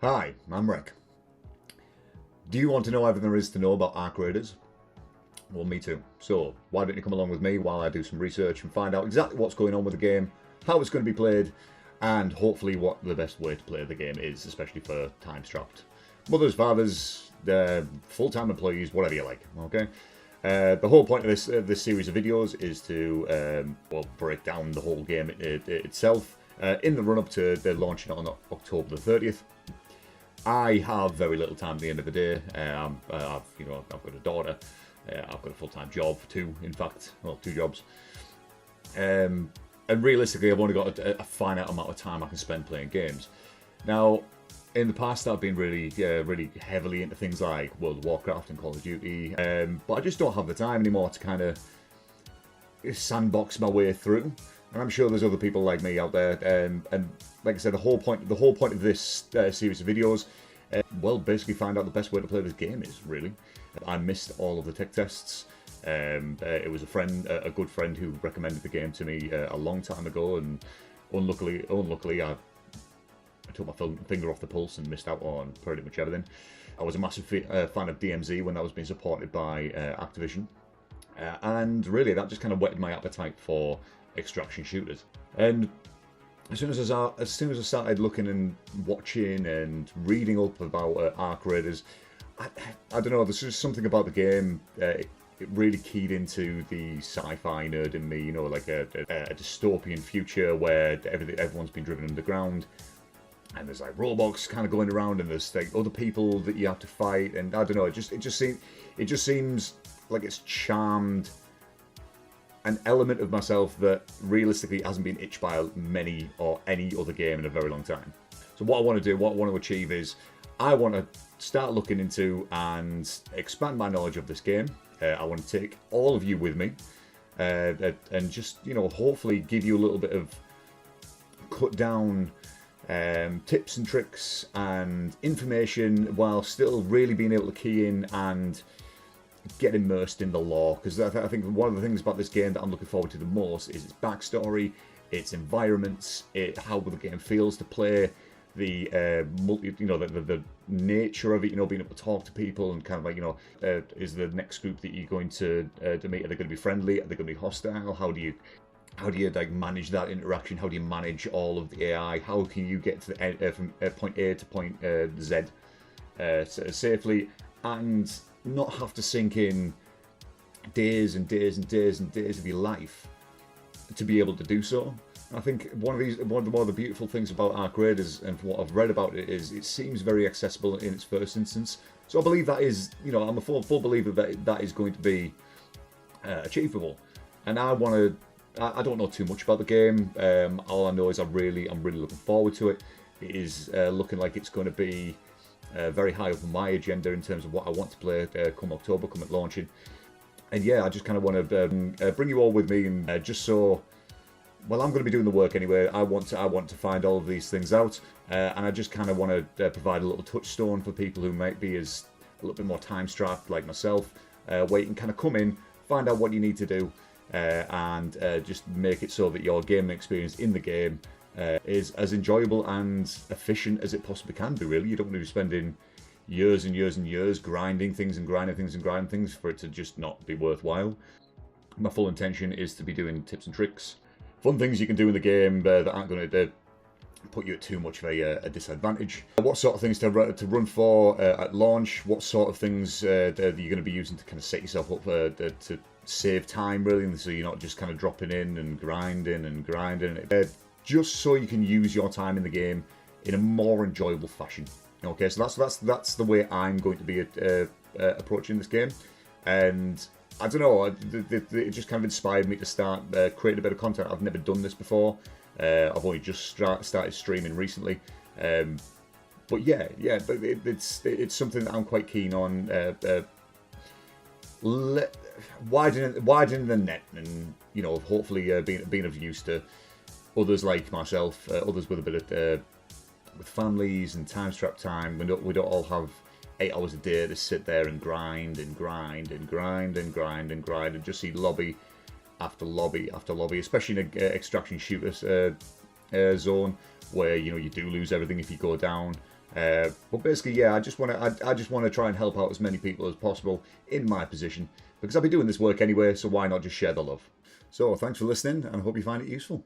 Hi, I'm raider-reKk. Do you want to know everything there is to know about Arc Raiders? Well, me too. So, why don't you come along with me while I do some research and find out exactly what's going on with the game, how it's going to be played, and hopefully what the best way to play the game is, especially for time-strapped mothers, fathers, full-time employees, whatever you like, okay? The whole point of this series of videos is to break down the whole game itself in the run-up to the launching on October the 30th. I have very little time at the end of the day. I've got a daughter. I've got a full-time job, two jobs. And realistically, I've only got a finite amount of time I can spend playing games. Now, in the past, I've been really heavily into things like World of Warcraft and Call of Duty, but I just don't have the time anymore to kind of sandbox my way through. And I'm sure there's other people like me out there. And like I said, the whole point of this series of videos, basically find out the best way to play this game is, really. I missed all of the tech tests. It was a good friend who recommended the game to me a long time ago, and unluckily I took my finger off the pulse and missed out on pretty much everything. I was a massive fan of DMZ when that was being supported by Activision, and really that just kind of whetted my appetite for extraction shooters. And as soon as I started looking and watching and reading up about Arc Raiders, I don't know, there's just something about the game. It really keyed into the sci-fi nerd in me, you know, like a dystopian future where everyone's been driven underground, and there's like robots kind of going around, and there's like other people that you have to fight, and I don't know, it just seems like it's charmed an element of myself that realistically hasn't been itched by many or any other game in a very long time. So what I want to do, what I want to achieve is, I want to start looking into and expand my knowledge of this game. I want to take all of you with me, and just, you know, hopefully give you a little bit of cut down tips and tricks and information while still really being able to key in and get immersed in the lore, because I think one of the things about this game that I'm looking forward to the most is its backstory, its environments, how the game feels to play, the the nature of it, you know, being able to talk to people and kind of like, you know, is the next group that you're going to meet, are they going to be friendly, are they going to be hostile, how do you like manage that interaction, how do you manage all of the AI, how can you get to the end, from point A to point Z safely, and not have to sink in days and days and days and days of your life to be able to do so. I think one of the beautiful things about Arc Raiders, and from what I've read about it, is it seems very accessible in its first instance. So I believe that is, you know, I'm a full believer that is going to be achievable. And I don't know too much about the game. All I know is I'm really looking forward to it. It is looking like it's going to be very high up on my agenda in terms of what I want to play come October, come at launching. And yeah, I just kind of want to bring you all with me, and just so, well, I'm going to be doing the work anyway. I want to find all of these things out, and I just kind of want to provide a little touchstone for people who might be a little bit more time strapped like myself, where you can kind of come in, find out what you need to do, and just make it so that your gaming experience in the game is as enjoyable and efficient as it possibly can be, really. You don't want to be spending years and years and years grinding things for it to just not be worthwhile. My full intention is to be doing tips and tricks, fun things you can do in the game that aren't going to put you at too much of a disadvantage. What sort of things to run for at launch, what sort of things that you're going to be using to kind of set yourself up to save time, really, so you're not just kind of dropping in and grinding, just so you can use your time in the game in a more enjoyable fashion. Okay, so that's the way I'm going to be approaching this game, and I don't know, it just kind of inspired me to start creating a bit of content. I've never done this before. I've only just started streaming recently, but yeah, but it's something that I'm quite keen on. Widening the net, and, you know, hopefully being of use to others like myself, others with a bit of with families and time-strapped time. We don't all have 8 hours a day to sit there and grind and just see lobby after lobby after lobby, especially in an extraction shooter zone where, you know, you do lose everything if you go down. But basically, yeah, I just want to try and help out as many people as possible in my position, because I'll be doing this work anyway, so why not just share the love? So thanks for listening, and I hope you find it useful.